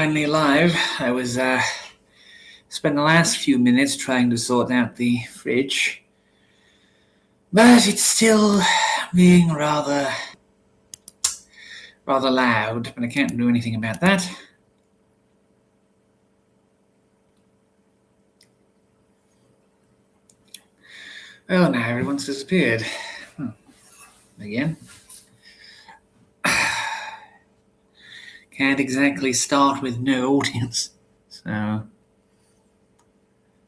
finally live. I was spent the last few minutes trying to sort out the fridge, but it's still being rather loud, but I can't do anything about that. Oh, now everyone's disappeared. Again. Can't exactly start with no audience, so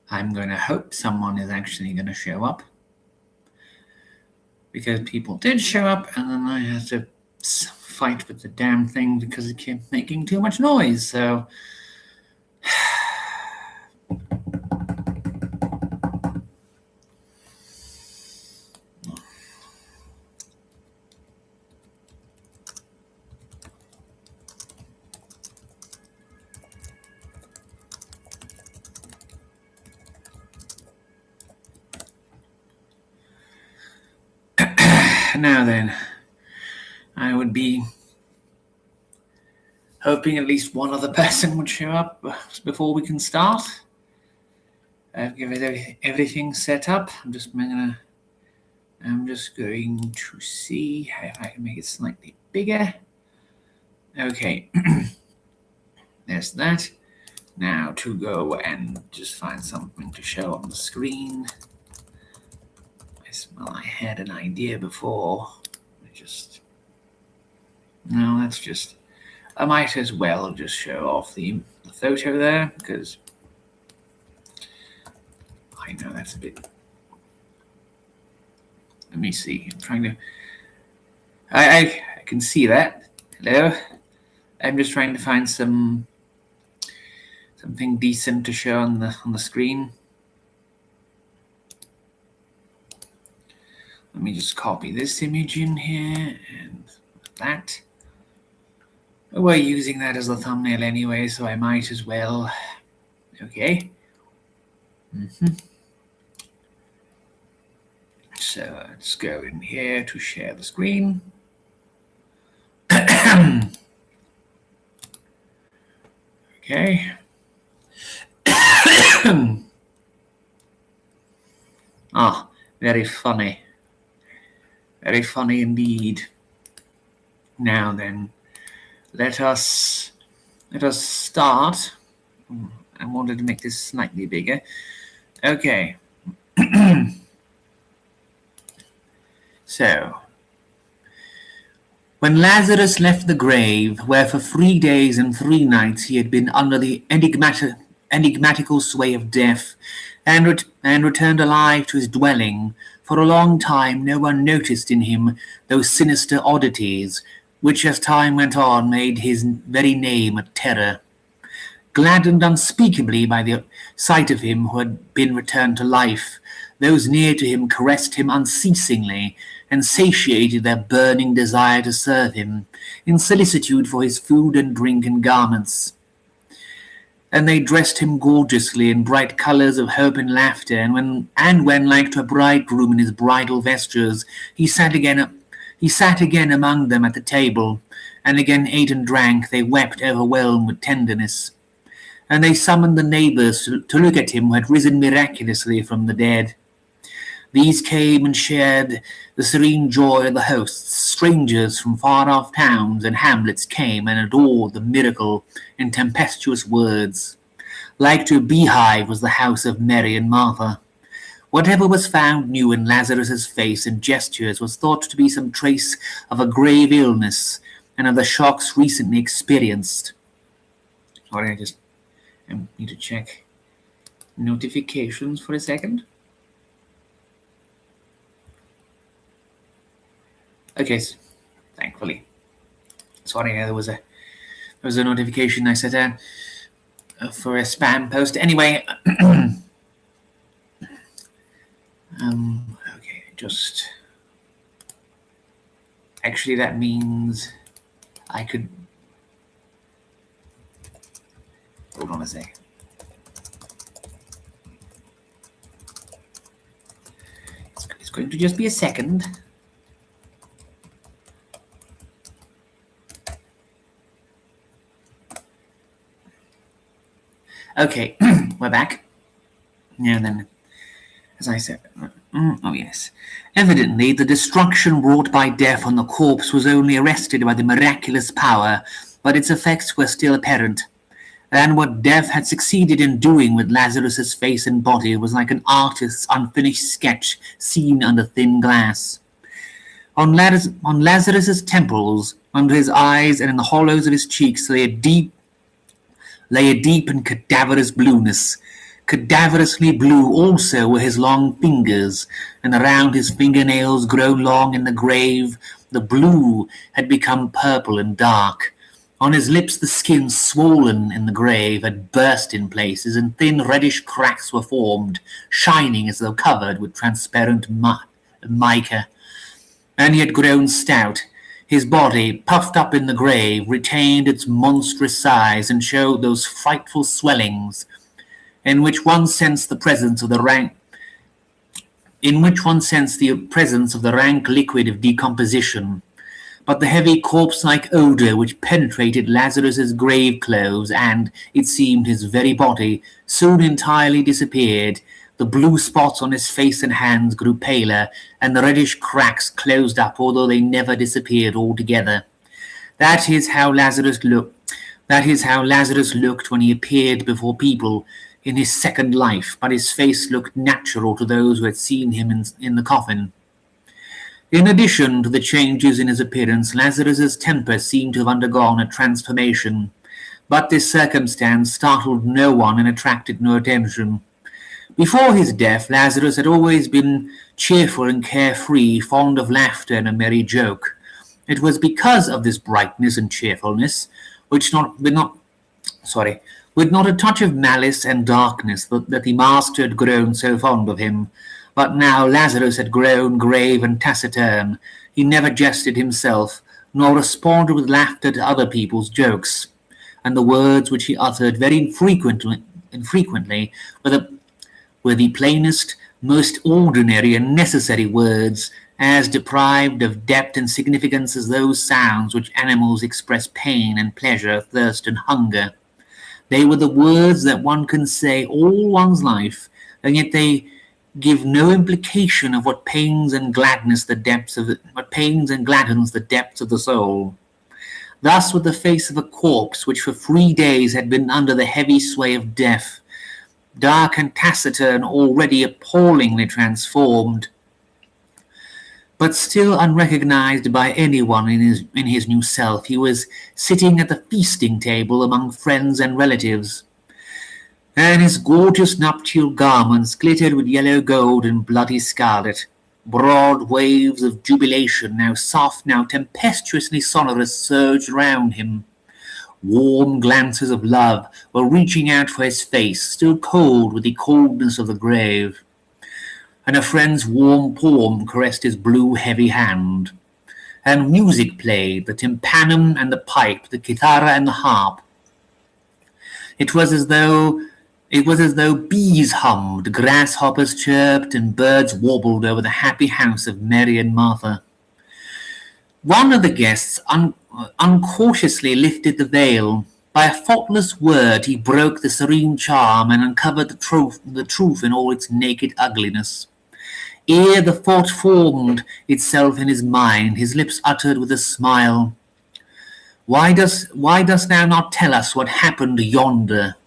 I'm going to hope someone is actually going to show up, because people did show up and then I had to fight with the damn thing because it kept making too much noise, so now then, I would be hoping at least one other person would show up before we can start. I've given everything set up. I'm just going to see if I can make it slightly bigger. Okay, there's that. Now to go and just find something to show on the screen. I had an idea before. I might as well just show off the photo there, because I know that's a bit... Let me see. I'm trying to... I can see that. Hello? I'm just trying to find something decent to show on the screen. Let me just copy this image in here and that. We're using that as a thumbnail anyway, so I might as well. Okay. So let's go in here to share the screen. Okay. Ah, very funny. Very funny indeed. Now then, let us start. I wanted to make this slightly bigger. Okay. So, when Lazarus left the grave, where for 3 days and 3 nights he had been under the enigmatical sway of death, and returned alive to his dwelling, for a long time no one noticed in him those sinister oddities, which as time went on made his very name a terror. Gladdened unspeakably by the sight of him who had been returned to life, those near to him caressed him unceasingly, and satiated their burning desire to serve him, in solicitude for his food and drink and garments. And they dressed him gorgeously in bright colours of hope and laughter, and when, like to a bridegroom in his bridal vestures, he sat again among them at the table, and again ate and drank, they wept overwhelmed with tenderness. And they summoned the neighbours to look at him who had risen miraculously from the dead. These came and shared the serene joy of the hosts. Strangers from far-off towns and hamlets came and adored the miracle in tempestuous words. Like to a beehive was the house of Mary and Martha. Whatever was found new in Lazarus's face and gestures was thought to be some trace of a grave illness and of the shocks recently experienced. Sorry, I need to check notifications for a second. Okay, thankfully. Sorry, there was a notification I set out for a spam post. Anyway, okay, just actually that means I could hold on a sec. It's going to just be a second. Okay, we're back. And then, as I said, oh yes. Evidently, the destruction wrought by death on the corpse was only arrested by the miraculous power, but its effects were still apparent. And what death had succeeded in doing with Lazarus's face and body was like an artist's unfinished sketch seen under thin glass. On Lazarus's temples, under his eyes, and in the hollows of his cheeks lay a deep and cadaverous blueness. Cadaverously blue also were his long fingers, and around his fingernails grown long in the grave, the blue had become purple and dark. On his lips the skin, swollen in the grave, had burst in places, and thin reddish cracks were formed, shining as though covered with transparent mica. And he had grown stout. His body, puffed up in the grave, retained its monstrous size and showed those frightful swellings in which one sensed the presence of the rank liquid of decomposition. But the heavy corpse-like odour which penetrated Lazarus's grave clothes and, it seemed, his very body, soon entirely disappeared. The blue spots on his face and hands grew paler, and the reddish cracks closed up, although they never disappeared altogether. That is how Lazarus looked. That is how Lazarus looked when he appeared before people in his second life, but his face looked natural to those who had seen him in the coffin. In addition to the changes in his appearance, Lazarus's temper seemed to have undergone a transformation, but this circumstance startled no one and attracted no attention. Before his death, Lazarus had always been cheerful and carefree, fond of laughter and a merry joke. It was because of this brightness and cheerfulness, with not a touch of malice and darkness, that the master had grown so fond of him. But now Lazarus had grown grave and taciturn. He never jested himself, nor responded with laughter to other people's jokes. And the words which he uttered very infrequently were the plainest, most ordinary and necessary words, as deprived of depth and significance as those sounds which animals express pain and pleasure, thirst and hunger. They were the words that one can say all one's life, and yet they give no implication of what pains and gladdens the depths of the soul. Thus, with the face of a corpse which for 3 days had been under the heavy sway of death, dark and taciturn, already appallingly transformed, but still unrecognized by anyone in his new self, he was sitting at the feasting table among friends and relatives, and his gorgeous nuptial garments glittered with yellow gold and bloody scarlet. Broad waves of jubilation, now soft, now tempestuously sonorous, surged round him. Warm glances of love were reaching out for his face, still cold with the coldness of the grave. And a friend's warm palm caressed his blue, heavy hand. And music played, the tympanum and the pipe, the guitarra and the harp. It was as though bees hummed, grasshoppers chirped, and birds warbled over the happy house of Mary and Martha. One of the guests uncautiously lifted the veil. By a faultless word he broke the serene charm and uncovered the truth in all its naked ugliness. Ere the thought formed itself in his mind, his lips uttered with a smile, why dost thou not tell us what happened yonder?"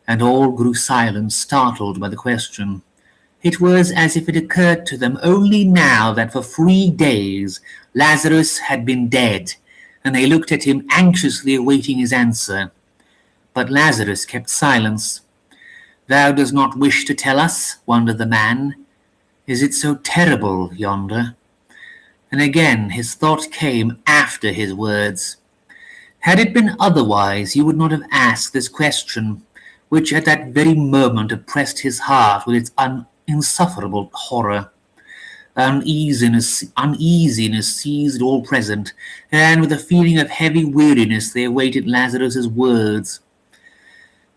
And all grew silent, startled by the question. It was as if it occurred to them only now that for 3 days Lazarus had been dead, and they looked at him anxiously awaiting his answer. But Lazarus kept silence. "Thou dost not wish to tell us?" wondered the man. "Is it so terrible yonder?" And again his thought came after his words. Had it been otherwise, he would not have asked this question, which at that very moment oppressed his heart with its insufferable horror. Uneasiness seized all present, and with a feeling of heavy weariness they awaited Lazarus's words.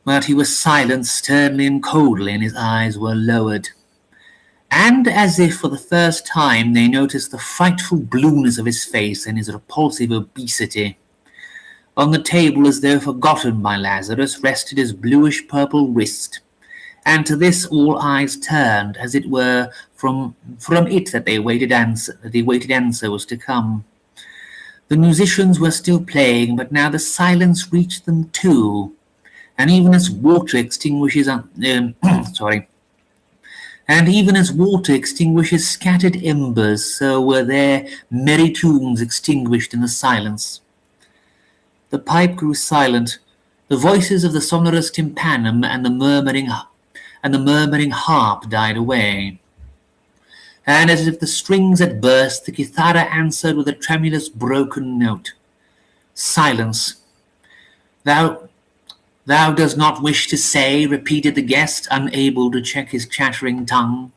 But he was silent sternly and coldly, and his eyes were lowered. And as if for the first time they noticed the frightful blueness of his face and his repulsive obesity. On the table, as though forgotten by Lazarus, rested his bluish-purple wrist, and to this all eyes turned, as it were, from it that they waited answers to come. The musicians were still playing, but now the silence reached them too, and even as water extinguishes sorry, and even as water extinguishes scattered embers, so were their merry tunes extinguished in the silence. The pipe grew silent. The voices of the sonorous tympanum and the murmuring harp died away. And as if the strings had burst, the kithara answered with a tremulous broken note. Silence. Thou dost not wish to say, repeated the guest, unable to check his chattering tongue.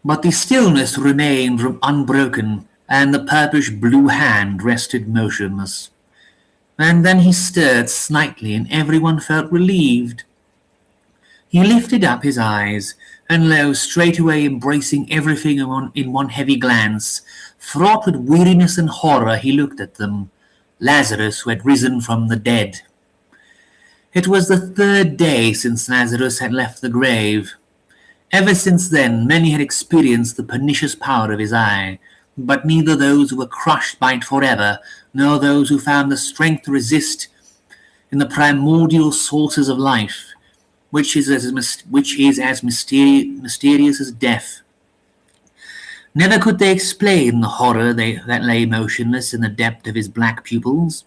But the stillness remained unbroken, and the purplish blue hand rested motionless. And then he stirred slightly, and everyone felt relieved. He lifted up his eyes, and lo, straightway embracing everything in one heavy glance, fraught with weariness and horror, he looked at them, Lazarus, who had risen from the dead. It was the 3rd day since Lazarus had left the grave. Ever since then, many had experienced the pernicious power of his eye, but neither those who were crushed by it forever, nor those who found the strength to resist in the primordial sources of life, which is as mysterious as death. Never could they explain the horror that lay motionless in the depth of his black pupils.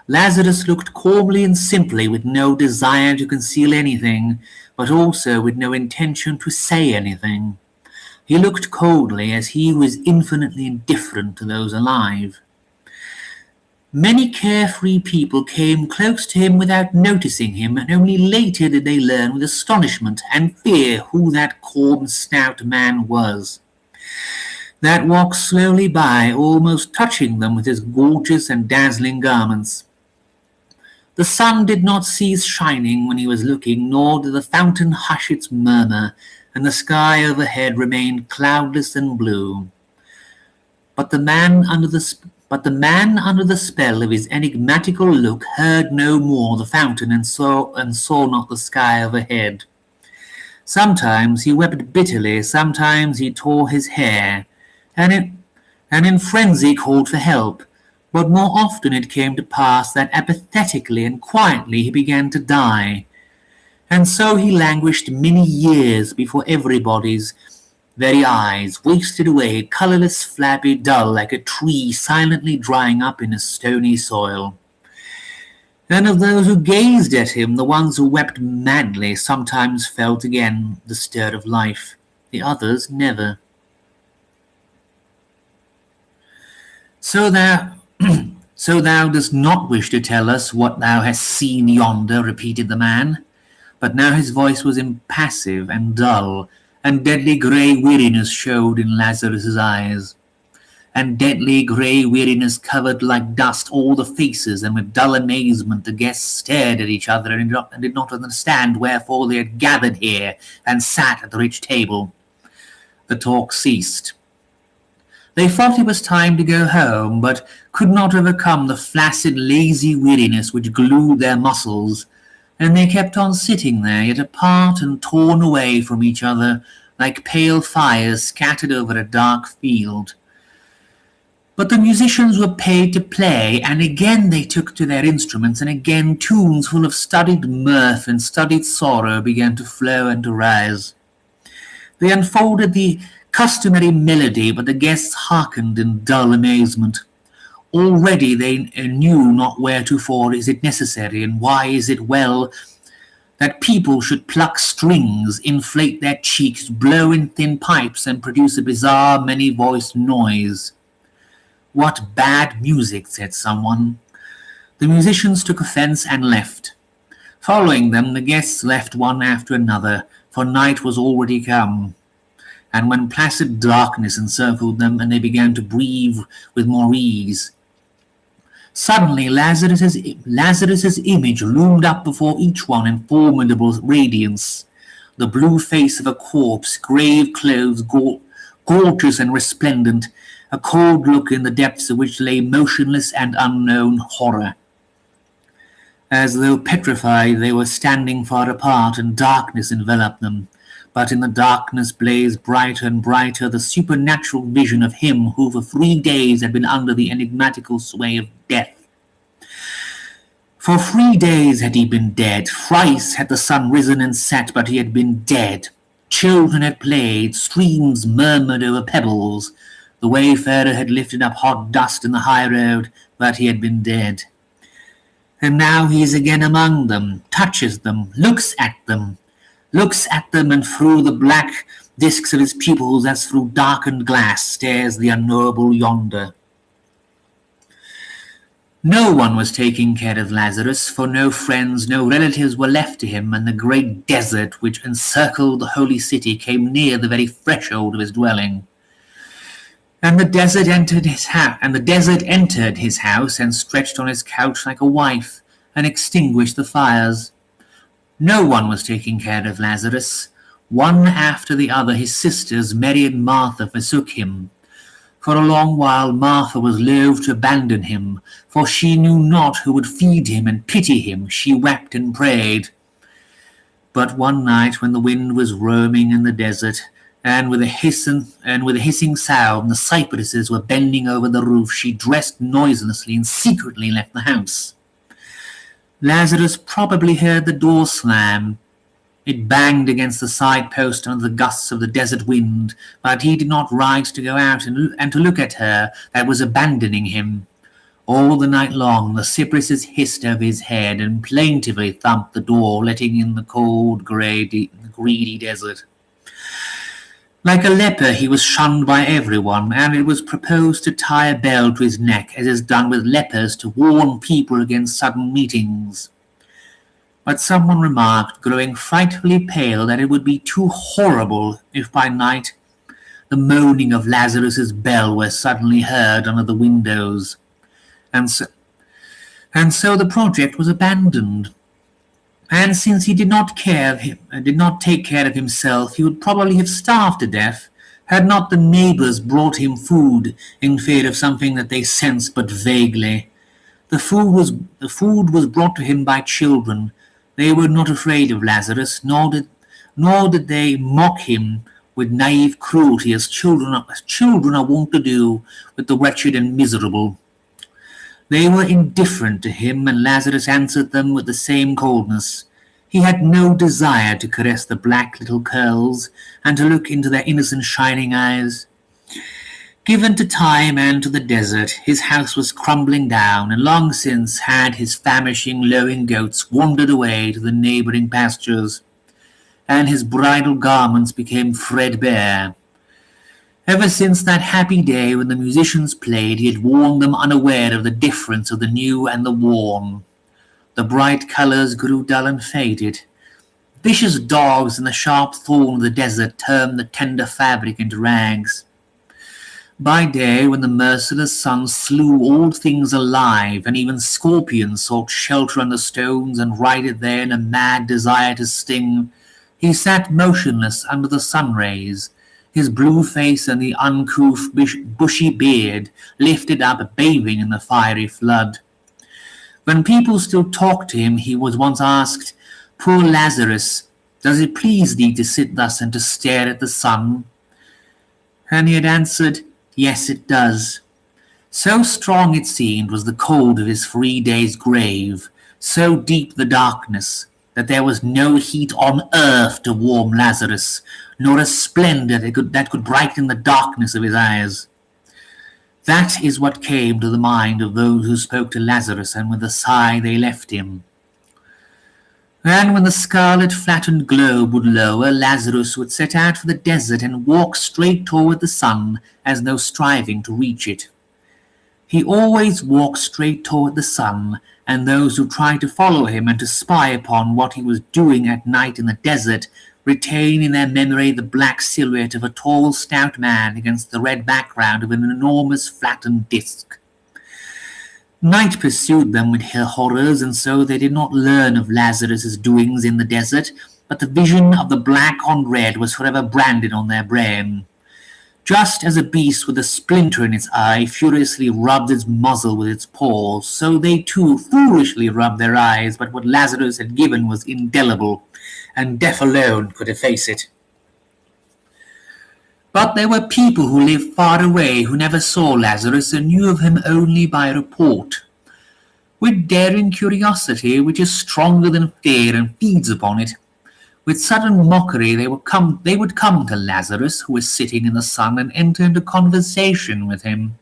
Lazarus looked calmly and simply, with no desire to conceal anything, but also with no intention to say anything. He looked coldly, as he was infinitely indifferent to those alive. Many carefree people came close to him without noticing him, and only later did they learn with astonishment and fear who that corn-snout man was, that walked slowly by, almost touching them with his gorgeous and dazzling garments. The sun did not cease shining when he was looking, nor did the fountain hush its murmur, and the sky overhead remained cloudless and blue. But the man under the spell of his enigmatical look heard no more the fountain and saw not the sky overhead. Sometimes he wept bitterly, sometimes he tore his hair, and in frenzy called for help, but more often it came to pass that apathetically and quietly he began to die, and so he languished many years before everybody's very eyes, wasted away, colourless, flabby, dull, like a tree silently drying up in a stony soil. And of those who gazed at him, the ones who wept madly sometimes felt again the stir of life, the others never. So thou dost not wish to tell us what thou hast seen yonder, repeated the man. But now his voice was impassive and dull, and deadly grey weariness showed in Lazarus's eyes. And deadly grey weariness covered like dust all the faces, and with dull amazement the guests stared at each other and did not understand wherefore they had gathered here and sat at the rich table. The talk ceased. They thought it was time to go home, but could not overcome the flaccid, lazy weariness which glued their muscles, and they kept on sitting there, yet apart and torn away from each other, like pale fires scattered over a dark field. But the musicians were paid to play, and again they took to their instruments, and again tunes full of studied mirth and studied sorrow began to flow and to rise. They unfolded the customary melody, but the guests hearkened in dull amazement. Already they knew not wheretofore is it necessary, and why is it well that people should pluck strings, inflate their cheeks, blow in thin pipes, and produce a bizarre many-voiced noise. What bad music, said someone. The musicians took offence and left. Following them, the guests left one after another, for night was already come. And when placid darkness encircled them, and they began to breathe with more ease, suddenly Lazarus's image loomed up before each one in formidable radiance, the blue face of a corpse, grave clothes, gorgeous and resplendent, a cold look in the depths of which lay motionless and unknown horror. As though petrified, they were standing far apart, and darkness enveloped them. But in the darkness blazed brighter and brighter the supernatural vision of him who for 3 days had been under the enigmatical sway of death. For 3 days had he been dead. Thrice had the sun risen and set, but he had been dead. Children had played, streams murmured over pebbles. The wayfarer had lifted up hot dust in the high road, but he had been dead. And now he is again among them, touches them, looks at them, and through the black discs of his pupils, as through darkened glass, stares the unknowable yonder. No one was taking care of Lazarus, for no friends, no relatives were left to him, and the great desert which encircled the holy city came near the very threshold of his dwelling. And the desert entered his house, and stretched on his couch like a wife, and extinguished the fires. No one was taking care of Lazarus. One after the other his sisters, Mary and Martha, forsook him. For a long while Martha was loath to abandon him, for she knew not who would feed him and pity him. She wept and prayed. But one night, when the wind was roaming in the desert, and with a hissing sound the cypresses were bending over the roof, she dressed noiselessly and secretly left the house. Lazarus probably heard the door slam. It banged against the side post under the gusts of the desert wind, but he did not rise to go out and to look at her that was abandoning him. All the night long the cypresses hissed over his head and plaintively thumped the door, letting in the cold, greedy desert. Like a leper he was shunned by everyone, and it was proposed to tie a bell to his neck, as is done with lepers, to warn people against sudden meetings. But someone remarked, growing frightfully pale, that it would be too horrible if by night the moaning of Lazarus's bell were suddenly heard under the windows. And so the project was abandoned. And since he did not take care of himself, he would probably have starved to death, had not the neighbors brought him food in fear of something that they sensed but vaguely. The food was brought to him by children. They were not afraid of Lazarus, nor did they mock him with naive cruelty, as children are wont to do with the wretched and miserable. They were indifferent to him, and Lazarus answered them with the same coldness. He had no desire to caress the black little curls and to look into their innocent shining eyes. Given to time and to the desert, his house was crumbling down, and long since had his famishing, lowing goats wandered away to the neighboring pastures, and his bridal garments became threadbare. Ever since that happy day when the musicians played, he had worn them unaware of the difference of the new and the worn. The bright colours grew dull and faded. Vicious dogs and the sharp thorn of the desert turned the tender fabric into rags. By day, when the merciless sun slew all things alive, and even scorpions sought shelter under stones and righted there in a mad desire to sting, he sat motionless under the sun rays, his blue face and the uncouth bushy beard lifted up, bathing in the fiery flood. When people still talked to him, he was once asked, "Poor Lazarus, does it please thee to sit thus and to stare at the sun?" And he had answered, "Yes, it does." So strong, it seemed, was the cold of his 3 days' grave, so deep the darkness, that there was no heat on earth to warm Lazarus, nor a splendor that could brighten the darkness of his eyes. That is what came to the mind of those who spoke to Lazarus, and with a sigh they left him. And when the scarlet flattened globe would lower, Lazarus would set out for the desert and walk straight toward the sun, as though striving to reach it. He always walked straight toward the sun, and those who tried to follow him and to spy upon what he was doing at night in the desert retain in their memory the black silhouette of a tall, stout man against the red background of an enormous flattened disk. Night pursued them with her horrors, and so they did not learn of Lazarus's doings in the desert, but the vision of the black on red was forever branded on their brain. Just as a beast with a splinter in its eye furiously rubbed its muzzle with its paws, so they too foolishly rubbed their eyes, but what Lazarus had given was indelible, and death alone could efface it. But there were people who lived far away who never saw Lazarus and knew of him only by report. With daring curiosity which is stronger than fear and feeds upon it, with sudden mockery they would come to Lazarus, who was sitting in the sun, and enter into conversation with him.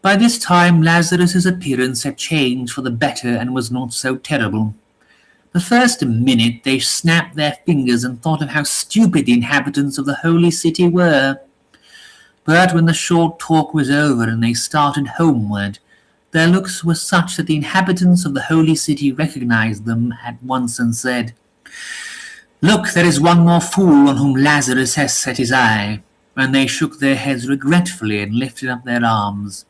By this time Lazarus's appearance had changed for the better and was not so terrible. The first minute they snapped their fingers and thought of how stupid the inhabitants of the holy city were. But when the short talk was over and they started homeward, their looks were such that the inhabitants of the holy city recognized them at once and said, "Look, there is one more fool on whom Lazarus has set his eye." And they shook their heads regretfully and lifted up their arms.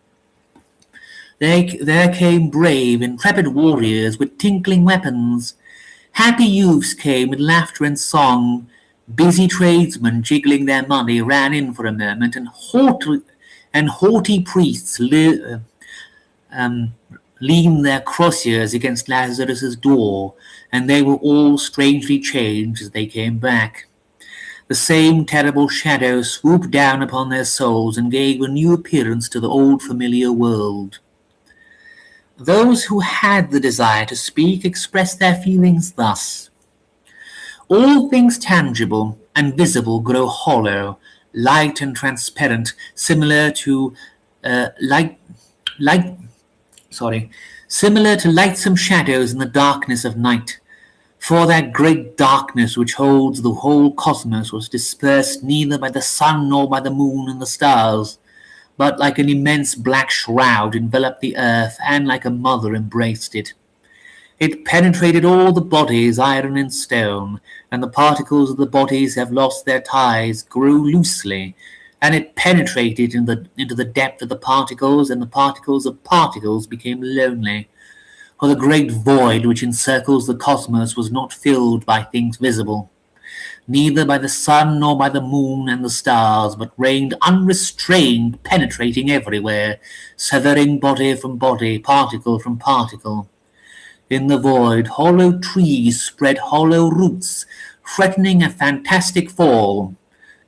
There came brave, intrepid warriors with tinkling weapons. Happy youths came with laughter and song. Busy tradesmen jiggling their money ran in for a moment, and haughty priests leaned their crosiers against Lazarus's door, and they were all strangely changed as they came back. The same terrible shadow swooped down upon their souls and gave a new appearance to the old familiar world. Those who had the desire to speak expressed their feelings thus: "All things tangible and visible grow hollow, light and transparent, similar to lightsome shadows in the darkness of night. For that great darkness which holds the whole cosmos was dispersed neither by the sun nor by the moon and the stars, but like an immense black shroud enveloped the earth, and like a mother embraced it. It penetrated all the bodies, iron and stone, and the particles of the bodies have lost their ties, grew loosely, and it penetrated into the depth of the particles, and the particles of particles became lonely. For the great void which encircles the cosmos was not filled by things visible, neither by the sun nor by the moon and the stars, but reigned unrestrained, penetrating everywhere, severing body from body, particle from particle. In the void, hollow trees spread hollow roots, threatening a fantastic fall.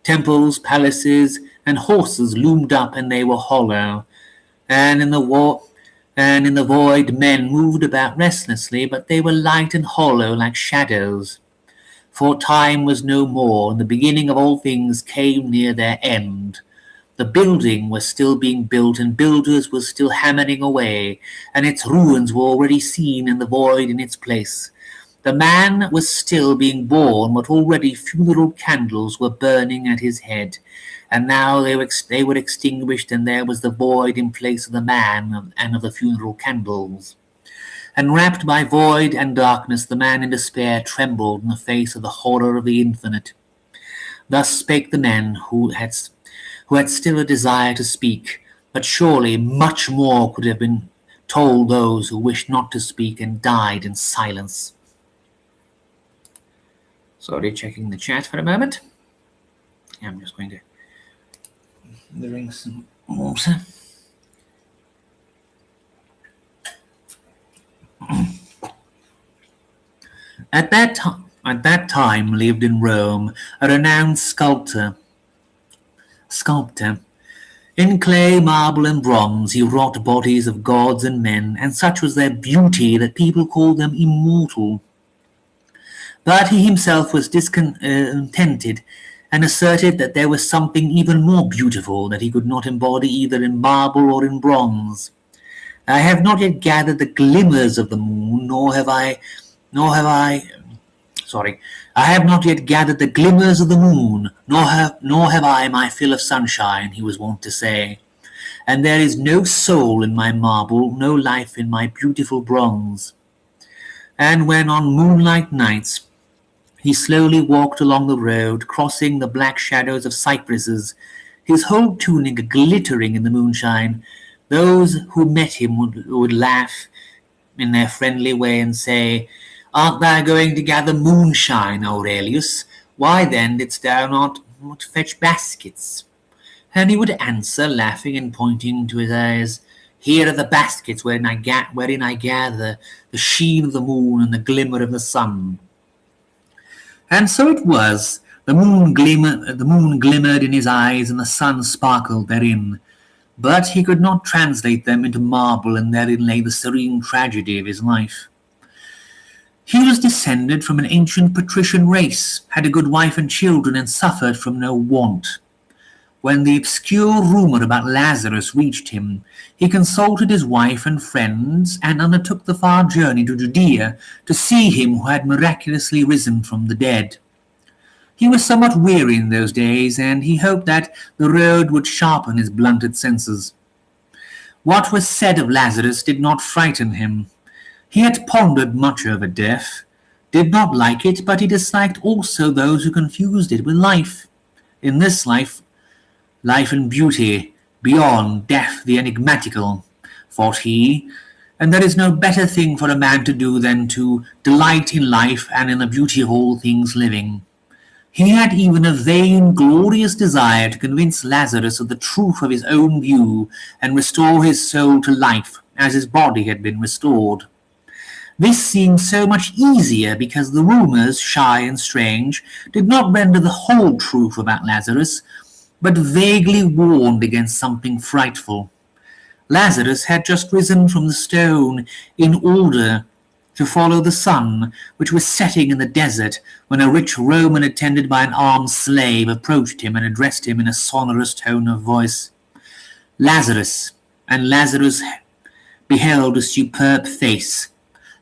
Temples, palaces, and horses loomed up, and they were hollow. And in the void men moved about restlessly, but they were light and hollow like shadows. For time was no more, and the beginning of all things came near their end. The building was still being built, and builders were still hammering away, and its ruins were already seen in the void in its place. The man was still being born, but already funeral candles were burning at his head, and now they were extinguished, and there was the void in place of the man and of the funeral candles. And wrapped by void and darkness, the man in despair trembled in the face of the horror of the infinite. Thus spake the men who had still a desire to speak, but surely much more could have been told those who wished not to speak and died in silence. Sorry, checking the chat for a moment. I'm just going to drink some water. At that time lived in Rome a renowned sculptor. In clay, marble, and bronze he wrought bodies of gods and men, and such was their beauty that people called them immortal. But he himself was discontented, and asserted that there was something even more beautiful that he could not embody either in marble or in bronze. I have not yet gathered the glimmers of the moon, I have not yet gathered the glimmers of the moon, nor have I my fill of sunshine, he was wont to say. And there is no soul in my marble, no life in my beautiful bronze. And when on moonlight nights he slowly walked along the road, crossing the black shadows of cypresses, his whole tunic glittering in the moonshine, those who met him would laugh in their friendly way and say, "Art thou going to gather moonshine, Aurelius? Why then didst thou not fetch baskets?" And he would answer, laughing and pointing to his eyes, "Here are the baskets wherein I gather the sheen of the moon and the glimmer of the sun." And so it was. The moon glimmered in his eyes, and the sun sparkled therein. But he could not translate them into marble, and therein lay the serene tragedy of his life. He was descended from an ancient patrician race, had a good wife and children, and suffered from no want. When the obscure rumour about Lazarus reached him, he consulted his wife and friends, and undertook the far journey to Judea to see him who had miraculously risen from the dead. He was somewhat weary in those days, and he hoped that the road would sharpen his blunted senses. What was said of Lazarus did not frighten him. He had pondered much over death, did not like it, but he disliked also those who confused it with life. In this life and beauty, beyond death the enigmatical, thought he, and there is no better thing for a man to do than to delight in life and in the beauty of all things living. He had even a vain, glorious desire to convince Lazarus of the truth of his own view and restore his soul to life, as his body had been restored. This seemed so much easier because the rumours, shy and strange, did not render the whole truth about Lazarus, but vaguely warned against something frightful. Lazarus had just risen from the stone in order to follow the sun, which was setting in the desert, when a rich Roman attended by an armed slave approached him and addressed him in a sonorous tone of voice. Lazarus, and Lazarus beheld a superb face,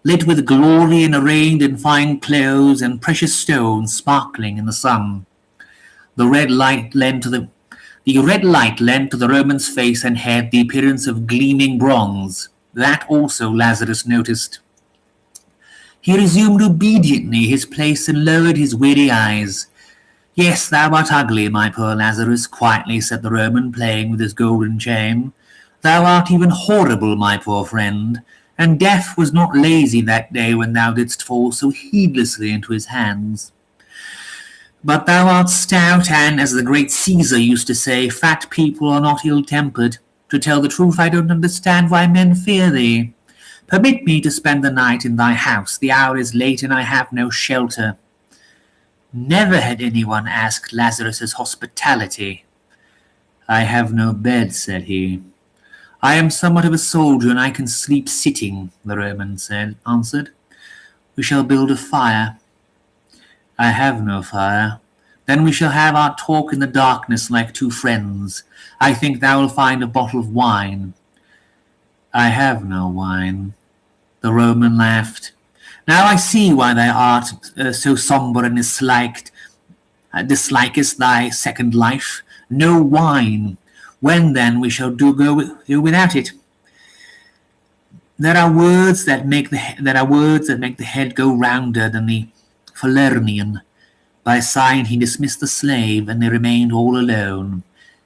lit with glory and arrayed in fine clothes and precious stones sparkling in the sun. The red light lent to the Roman's face and head the appearance of gleaming bronze. That also Lazarus noticed. He resumed obediently his place and lowered his weary eyes. "Yes, thou art ugly, my poor Lazarus," quietly said the Roman, playing with his golden chain. "Thou art even horrible, my poor friend, and death was not lazy that day when thou didst fall so heedlessly into his hands. But thou art stout, and, as the great Caesar used to say, fat people are not ill-tempered. To tell the truth, I don't understand why men fear thee. Permit me to spend the night in thy house. The hour is late, and I have no shelter." Never had anyone asked Lazarus's hospitality. "I have no bed," said he. "I am somewhat of a soldier, and I can sleep sitting," the Roman answered. "We shall build a fire." "I have no fire." "Then we shall have our talk in the darkness like two friends. I think thou wilt find a bottle of wine." "I have no wine." The Roman laughed. "Now I see why thou art so sombre and dislikest thy second life. No wine. When then we shall do without it? There are words that make the head go rounder than the Falernian. By a sign he dismissed the slave, and they remained all alone.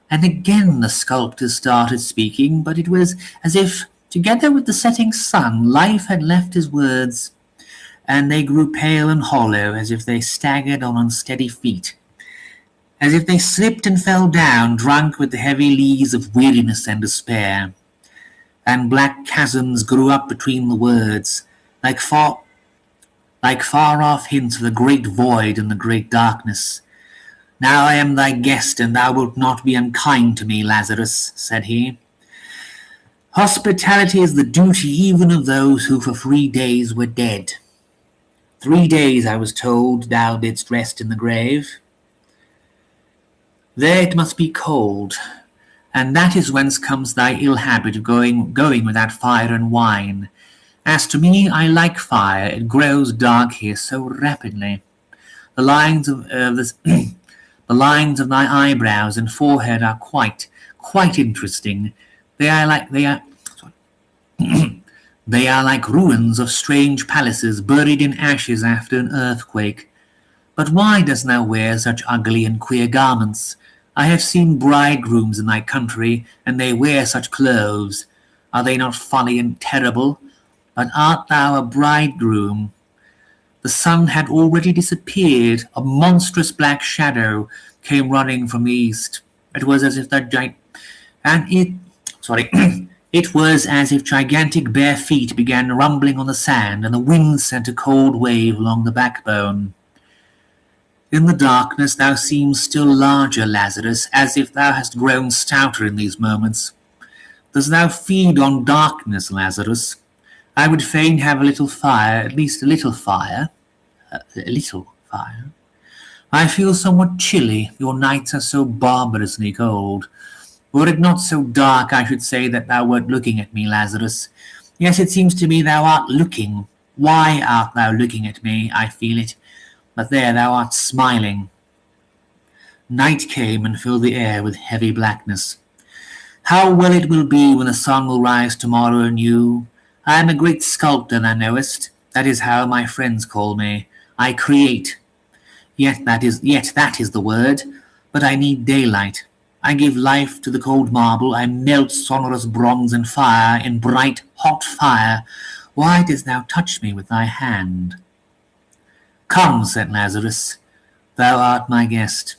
And again the sculptor started speaking, but it was as if, together with the setting sun, life had left his words, and they grew pale and hollow, as if they staggered on unsteady feet, as if they slipped and fell down, drunk with the heavy lees of weariness and despair. And black chasms grew up between the words, like far-off hints of the great void and the great darkness. "Now I am thy guest, and thou wilt not be unkind to me, Lazarus," said he. "Hospitality is the duty even of those who for 3 days were dead. 3 days, I was told, thou didst rest in the grave. There it must be cold, and that is whence comes thy ill habit of going without fire and wine. As to me, I like fire. It grows dark here so rapidly. The lines of the lines of thy eyebrows and forehead are quite interesting. They are like ruins of strange palaces buried in ashes after an earthquake. But why dost thou wear such ugly and queer garments? I have seen bridegrooms in thy country, and they wear such clothes. Are they not funny and terrible? But art thou a bridegroom?" The sun had already disappeared. A monstrous black shadow came running from the east. It was as if that giant and it sorry it was as if gigantic bare feet began rumbling on the sand, and the wind sent a cold wave along the backbone. In the darkness thou seemst still larger, Lazarus, as if thou hast grown stouter in these moments. Dost thou feed on darkness, Lazarus? I would fain have a little fire, at least a little fire. A little fire. I feel somewhat chilly. Your nights are so barbarously cold. Were it not so dark, I should say that thou wert looking at me, Lazarus. Yes, it seems to me thou art looking. Why art thou looking at me? I feel it. But there thou art smiling. Night came and filled the air with heavy blackness. How well it will be when the sun will rise tomorrow anew. I am a great sculptor, thou knowest. That is how my friends call me. I create. Yet that is the word. But I need daylight. I give life to the cold marble. I melt sonorous bronze in fire, in bright, hot fire. Why didst thou touch me with thy hand? Come, said Lazarus, thou art my guest.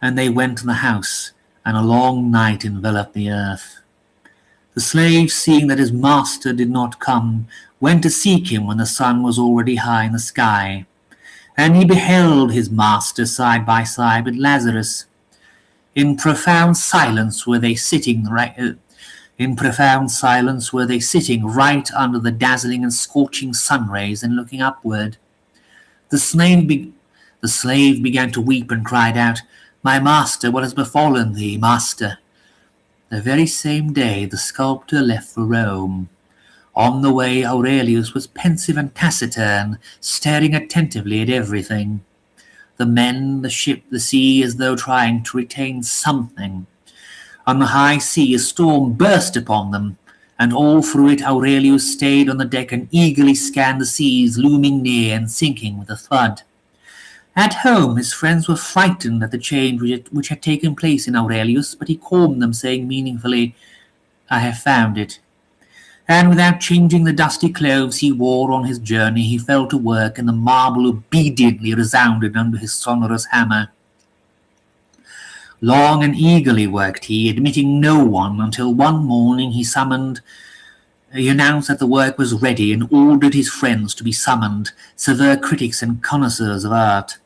And they went to the house, and a long night enveloped the earth. The slave, seeing that his master did not come, went to seek him when the sun was already high in the sky. And he beheld his master side by side with Lazarus. In profound silence were they sitting right under the dazzling and scorching sun rays and looking upward. The slave began to weep and cried out, My master, what has befallen thee, master? The very same day the sculptor left for Rome. On the way Aurelius was pensive and taciturn, staring attentively at everything. The men, the ship, the sea, as though trying to retain something. On the high sea a storm burst upon them, and all through it Aurelius stayed on the deck and eagerly scanned the seas looming near and sinking with a thud. At home his friends were frightened at the change which had taken place in Aurelius, but he calmed them, saying meaningfully, I have found it. And without changing the dusty clothes he wore on his journey, he fell to work, and the marble obediently resounded under his sonorous hammer. Long and eagerly worked he, admitting no one, until one morning he announced that the work was ready, and ordered his friends to be summoned, severe critics and connoisseurs of art.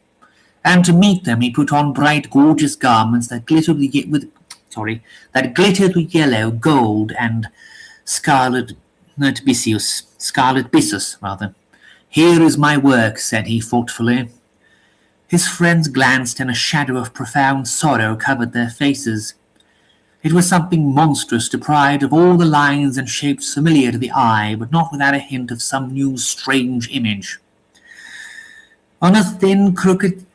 And to meet them he put on bright, gorgeous garments that glittered with yellow, gold, and scarlet byssus. Here is my work, said he thoughtfully. His friends glanced, and a shadow of profound sorrow covered their faces. It was something monstrous, deprived of all the lines and shapes familiar to the eye, but not without a hint of some new strange image. On a thin, crooked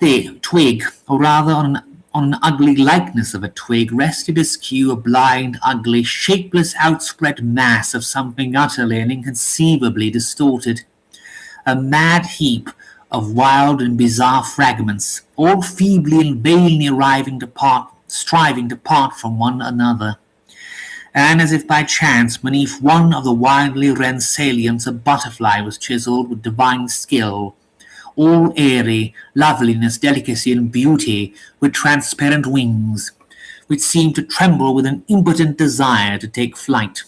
twig, or rather on an ugly likeness of a twig, rested askew a blind, ugly, shapeless, outspread mass of something utterly and inconceivably distorted. A mad heap of wild and bizarre fragments, all feebly and vainly striving to part from one another. And as if by chance, beneath one of the wildly rent salients a butterfly was chiselled with divine skill, all airy, loveliness, delicacy, and beauty, with transparent wings, which seemed to tremble with an impotent desire to take flight.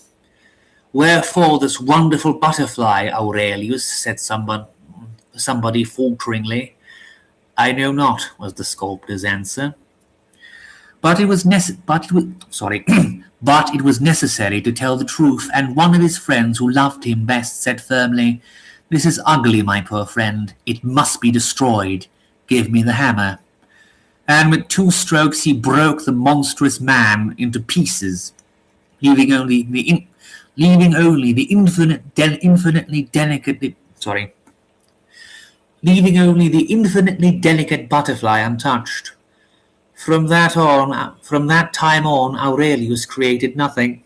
Wherefore this wonderful butterfly, Aurelius, said somebody falteringly. I know not, was the sculptor's answer. But it was necessary to tell the truth, and one of his friends who loved him best said firmly, This is ugly, my poor friend. It must be destroyed. Give me the hammer. And with 2 strokes he broke the monstrous man into pieces, leaving only the infinitely delicate butterfly untouched. From that time on, Aurelius created nothing.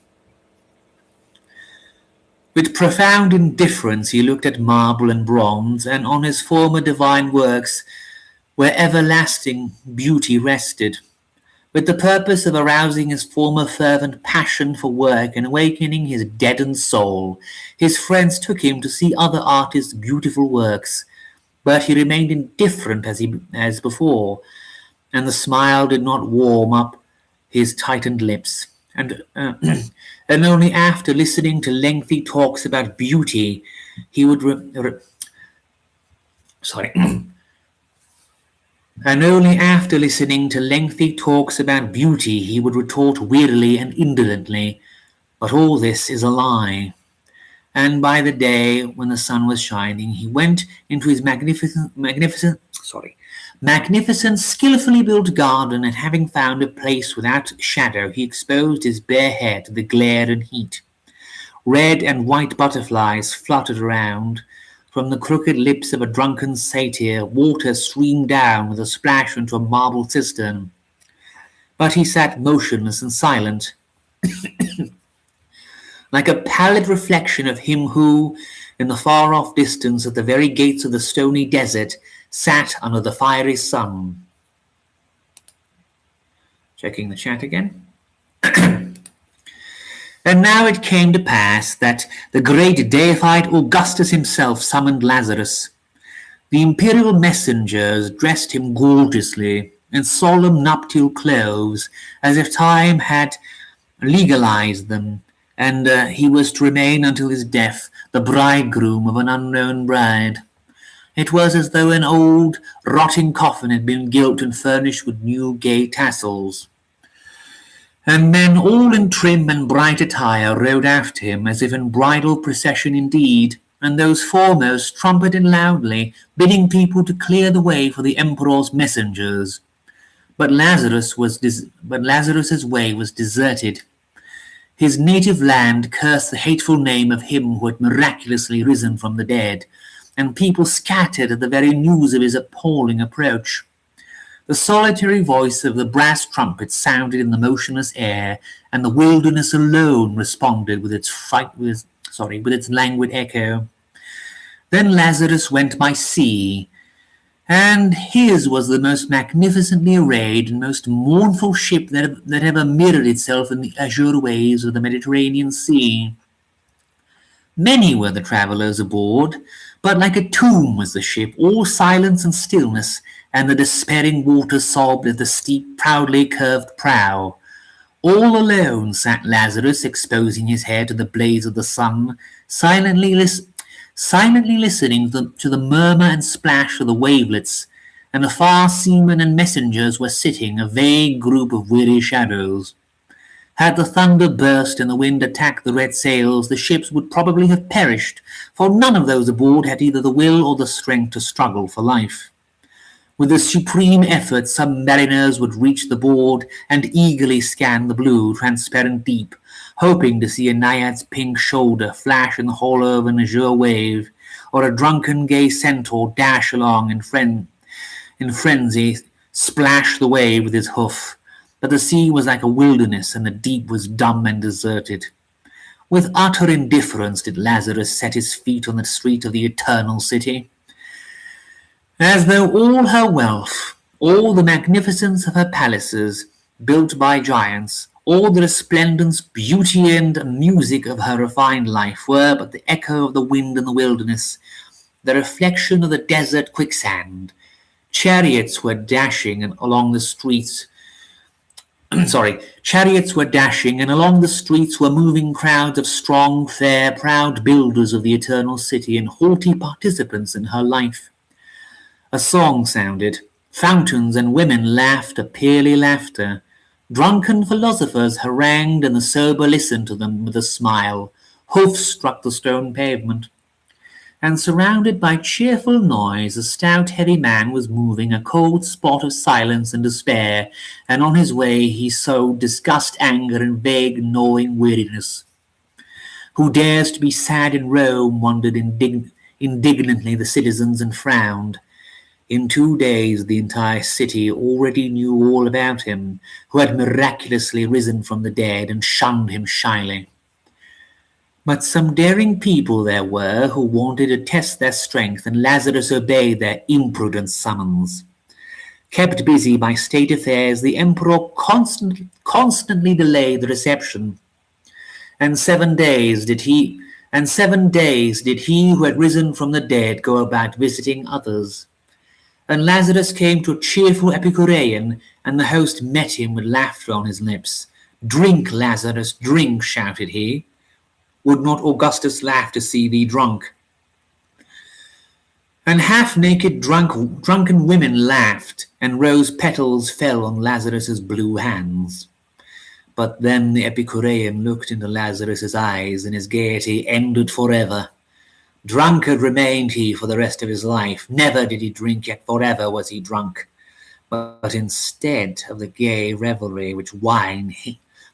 With profound indifference he looked at marble and bronze, and on his former divine works where everlasting beauty rested. With the purpose of arousing his former fervent passion for work and awakening his deadened soul, his friends took him to see other artists' beautiful works, but he remained indifferent as before, and the smile did not warm up his tightened lips, and only after listening to lengthy talks about beauty, he would sorry, and only after listening to lengthy talks about beauty, he would retort wearily and indolently, "But all this is a lie." And by the day when the sun was shining, he went into his magnificent, skillfully built garden, and having found a place without shadow, he exposed his bare head to the glare and heat. Red and white butterflies fluttered around. From the crooked lips of a drunken satyr, water streamed down with a splash into a marble cistern. But he sat motionless and silent, like a pallid reflection of him who, in the far-off distance at the very gates of the stony desert, sat under the fiery sun. Checking the chat again. And now it came to pass that the great deified Augustus himself summoned Lazarus. The imperial messengers dressed him gorgeously in solemn nuptial clothes, as if time had legalized them, and he was to remain until his death the bridegroom of an unknown bride. It was as though an old, rotting coffin had been gilt and furnished with new gay tassels. And men all in trim and bright attire rode after him, as if in bridal procession indeed, and those foremost trumpeted loudly, bidding people to clear the way for the emperor's messengers. But Lazarus's way was deserted. His native land cursed the hateful name of him who had miraculously risen from the dead, and people scattered at the very news of his appalling approach. The solitary voice of the brass trumpet sounded in the motionless air, and the wilderness alone responded with its languid echo. Then Lazarus went by sea, and his was the most magnificently arrayed and most mournful ship that ever mirrored itself in the azure waves of the Mediterranean Sea. Many were the travellers aboard, but like a tomb was the ship, all silence and stillness, and the despairing water sobbed at the steep, proudly curved prow. All alone sat Lazarus, exposing his hair to the blaze of the sun, silently listening to the murmur and splash of the wavelets, and afar seamen and messengers were sitting, a vague group of weary shadows. Had the thunder burst and the wind attacked the red sails, the ships would probably have perished, for none of those aboard had either the will or the strength to struggle for life. With a supreme effort, some mariners would reach the board and eagerly scan the blue, transparent deep, hoping to see a naiad's pink shoulder flash in the hollow of an azure wave, or a drunken gay centaur dash along in frenzy, splash the wave with his hoof. But the sea was like a wilderness, and the deep was dumb and deserted. With utter indifference did Lazarus set his feet on the street of the eternal city, as though all her wealth, all the magnificence of her palaces, built by giants, all the resplendence, beauty, and music of her refined life were but the echo of the wind in the wilderness, the reflection of the desert quicksand. Chariots were dashing, and along the streets were moving crowds of strong, fair, proud builders of the eternal city and haughty participants in her life. A song sounded. Fountains and women laughed a pearly laughter. Drunken philosophers harangued, and the sober listened to them with a smile. Hoofs struck the stone pavement. And surrounded by cheerful noise, a stout, heavy man was moving, a cold spot of silence and despair, and on his way he sowed disgust, anger, and vague, gnawing weariness. Who dares to be sad in Rome, wondered indignantly the citizens, and frowned. In 2 days the entire city already knew all about him, who had miraculously risen from the dead, and shunned him shyly. But some daring people there were who wanted to test their strength, and Lazarus obeyed their imprudent summons. Kept busy by state affairs, the emperor constantly delayed the reception, and 7 days did he who had risen from the dead go about visiting others. And Lazarus came to a cheerful Epicurean, and the host met him with laughter on his lips. "Drink, Lazarus, drink," shouted he. "Would not Augustus laugh to see thee drunk?" And half-naked drunken women laughed, and rose petals fell on Lazarus's blue hands. But then the Epicurean looked into Lazarus's eyes, and his gaiety ended forever. Drunkard remained he for the rest of his life. Never did he drink, yet forever was he drunk. But instead of the gay revelry which wine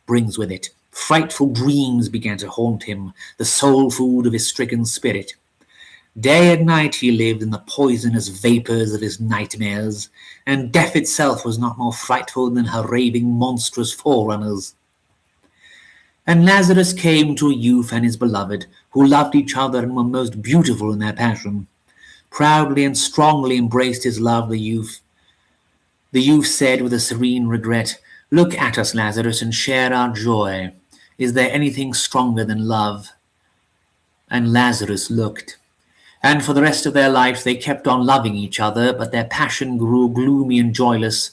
brings with it, frightful dreams began to haunt him, the sole food of his stricken spirit. Day and night he lived in the poisonous vapours of his nightmares, and death itself was not more frightful than her raving monstrous forerunners. And Lazarus came to a youth and his beloved, who loved each other and were most beautiful in their passion. Proudly and strongly embraced his love the youth. The youth said with a serene regret, "Look at us, Lazarus, and share our joy. Is there anything stronger than love?" And Lazarus looked. And for the rest of their life they kept on loving each other, but their passion grew gloomy and joyless,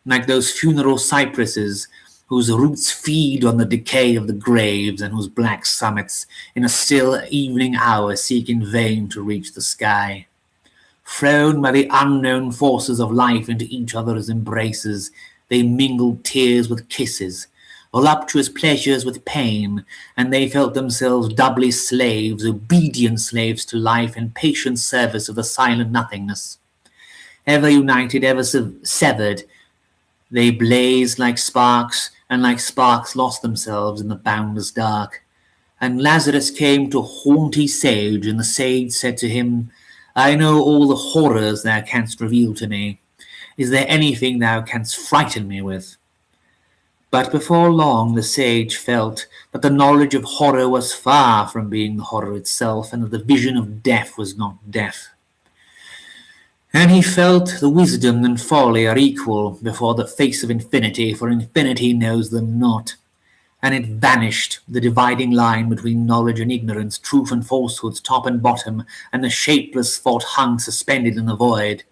like those funeral cypresses whose roots feed on the decay of the graves, and whose black summits in a still evening hour seek in vain to reach the sky. Thrown by the unknown forces of life into each other's embraces, they mingled tears with kisses, voluptuous pleasures with pain, and they felt themselves doubly slaves, obedient slaves to life, and patient service of the silent nothingness. Ever united, ever severed, they blazed like sparks, and like sparks lost themselves in the boundless dark. And Lazarus came to a haughty sage, and the sage said to him, "I know all the horrors thou canst reveal to me. Is there anything thou canst frighten me with?" But before long the sage felt that the knowledge of horror was far from being the horror itself, and that the vision of death was not death. And he felt the wisdom and folly are equal before the face of infinity, for infinity knows them not. And it vanished, the dividing line between knowledge and ignorance, truth and falsehood, top and bottom, and the shapeless thought hung suspended in the void.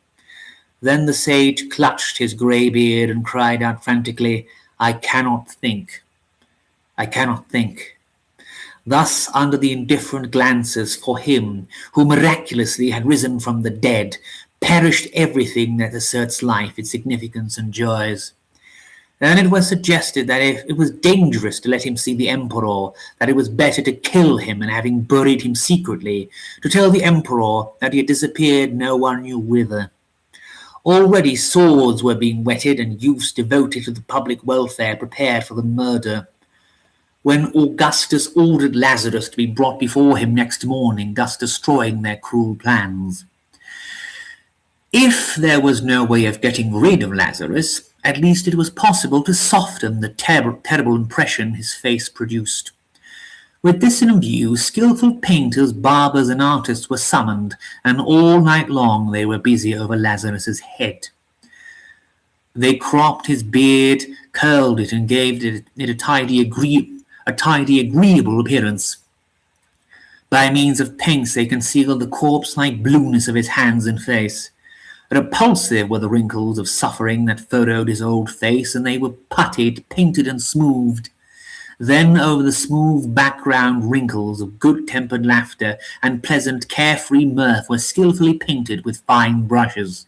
Then the sage clutched his grey beard and cried out frantically, "I cannot think. I cannot think." Thus, under the indifferent glances for him who miraculously had risen from the dead, perished everything that asserts life, its significance and joys. And it was suggested that if it was dangerous to let him see the emperor, that it was better to kill him, and having buried him secretly, to tell the emperor that he had disappeared no one knew whither. Already swords were being whetted, and youths devoted to the public welfare prepared for the murder, when Augustus ordered Lazarus to be brought before him next morning, thus destroying their cruel plans. If there was no way of getting rid of Lazarus, at least it was possible to soften the terrible impression his face produced. With this in view, skilful painters, barbers, and artists were summoned, and all night long they were busy over Lazarus's head. They cropped his beard, curled it, and gave it a tidy, agreeable appearance. By means of paints they concealed the corpse-like blueness of his hands and face. Repulsive were the wrinkles of suffering that furrowed his old face, and they were puttied, painted, and smoothed. Then over the smooth background wrinkles of good-tempered laughter and pleasant, carefree mirth were skilfully painted with fine brushes.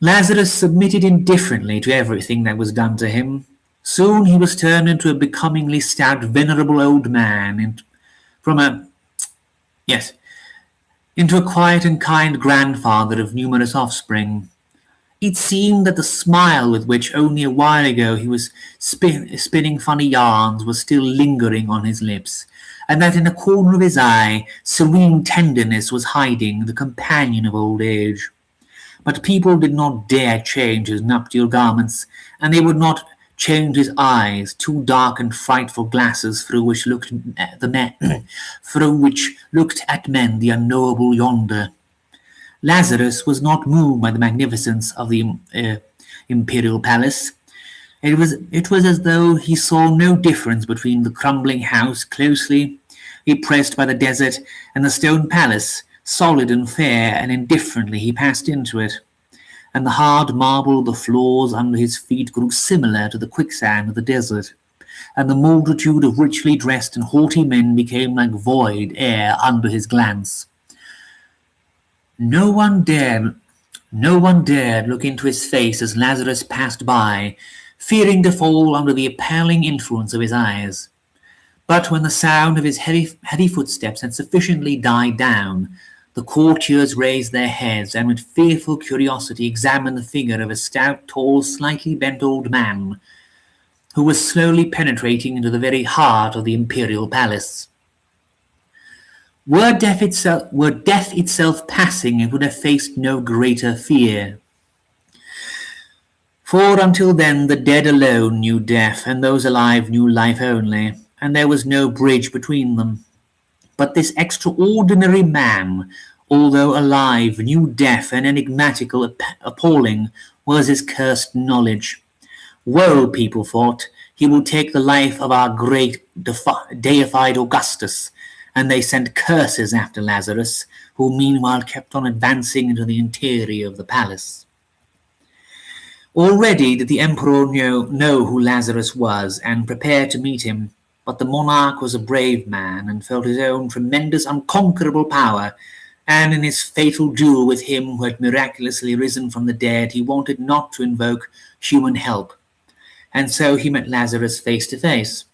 Lazarus submitted indifferently to everything that was done to him. Soon he was turned into a becomingly stout, venerable old man, into a quiet and kind grandfather of numerous offspring. It seemed that the smile with which only a while ago he was spinning funny yarns was still lingering on his lips, and that in a corner of his eye serene tenderness was hiding the companion of old age. But people did not dare change his nuptial garments, and they would not change his eyes, two dark and frightful glasses through which looked at men the unknowable yonder. Lazarus was not moved by the magnificence of the imperial palace. It was as though he saw no difference between the crumbling house, closely pressed by the desert, and the stone palace, solid and fair, and indifferently he passed into it. and the hard marble of the floors under his feet grew similar to the quicksand of the desert, and the multitude of richly dressed and haughty men became like void air under his glance. No one dared no one dared look into his face as Lazarus passed by, fearing to fall under the appalling influence of his eyes. But when the sound of his heavy footsteps had sufficiently died down, the courtiers raised their heads and with fearful curiosity examined the figure of a stout, tall, slightly bent old man, who was slowly penetrating into the very heart of the imperial palace. Were death itself passing, it would have faced no greater fear. For until then the dead alone knew death, and those alive knew life only, and there was no bridge between them. But this extraordinary man, although alive, knew death, and enigmatical, appalling was his cursed knowledge. Woe, people thought, he will take the life of our great deified Augustus, and they sent curses after Lazarus, who meanwhile kept on advancing into the interior of the palace. Already did the emperor know who Lazarus was, and prepare to meet him, but the monarch was a brave man, and felt his own tremendous unconquerable power, and in his fatal duel with him who had miraculously risen from the dead, he wanted not to invoke human help, and so he met Lazarus face to face.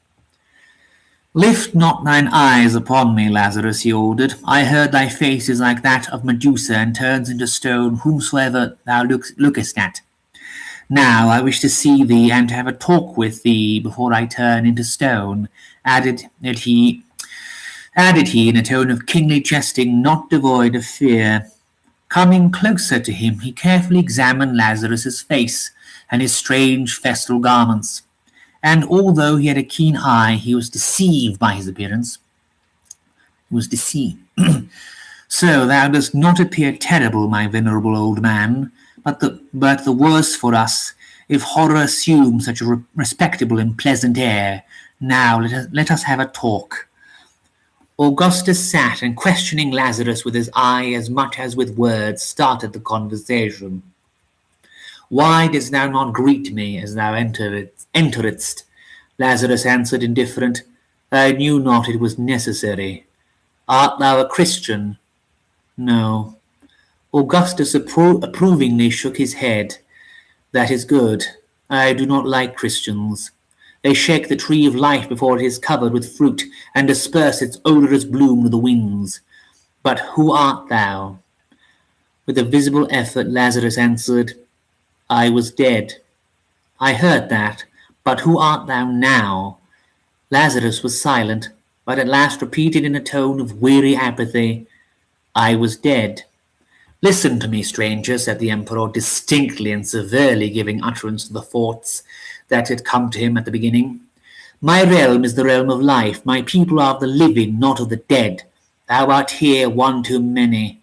"Lift not thine eyes upon me, Lazarus," he ordered. "I heard thy face is like that of Medusa, and turns into stone whomsoever thou lookest at. Now I wish to see thee, and to have a talk with thee before I turn into stone," added he in a tone of kingly jesting not devoid of fear. Coming closer to him, he carefully examined Lazarus's face and his strange festal garments. And although he had a keen eye, he was deceived by his appearance. He was deceived. "So thou dost not appear terrible, my venerable old man, but the worse for us, if horror assumes such a respectable and pleasant air. Now let us have a talk." Augustus sat, and questioning Lazarus with his eye as much as with words, started the conversation. "Why didst thou not greet me as thou enteredst?" Lazarus answered indifferent. "I knew not it was necessary." "Art thou a Christian?" "No." Augustus approvingly shook his head. "That is good. I do not like Christians. They shake the tree of life before it is covered with fruit, and disperse its odorous bloom to the winds. But who art thou?" With a visible effort, Lazarus answered, "I was dead." "I heard that, but who art thou now?" Lazarus was silent, but at last repeated in a tone of weary apathy, "I was dead." "Listen to me, stranger," said the emperor, distinctly and severely giving utterance to the thoughts that had come to him at the beginning. "My realm is the realm of life. My people are of the living, not of the dead. Thou art here one too many.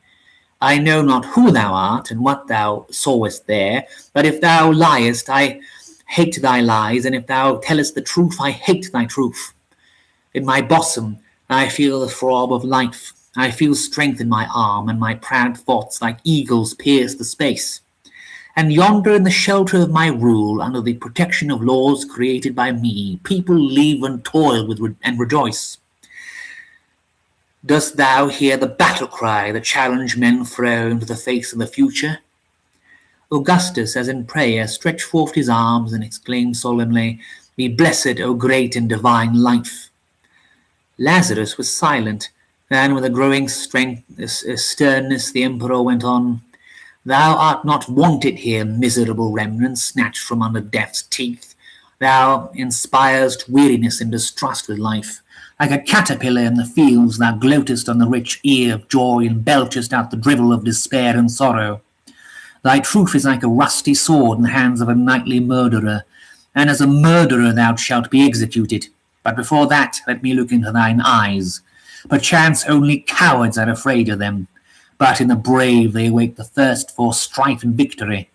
I know not who thou art, and what thou sawest there, but if thou liest, I hate thy lies, and if thou tellest the truth, I hate thy truth. In my bosom I feel the throb of life. I feel strength in my arm, and my proud thoughts like eagles pierce the space. And yonder in the shelter of my rule, under the protection of laws created by me, people live and toil and rejoice. Dost thou hear the battle cry, the challenge men throw into the face of the future?" Augustus, as in prayer, stretched forth his arms and exclaimed solemnly, "Be blessed, O great and divine life." Lazarus was silent, and with a growing sternness the emperor went on, "Thou art not wanted here, miserable remnant, snatched from under death's teeth. Thou inspirest weariness and distrust with life. Like a caterpillar in the fields, thou gloatest on the rich ear of joy and belchest out the drivel of despair and sorrow. Thy truth is like a rusty sword in the hands of a nightly murderer, and as a murderer thou shalt be executed. But before that, let me look into thine eyes. Perchance only cowards are afraid of them, but in the brave they awake the thirst for strife and victory.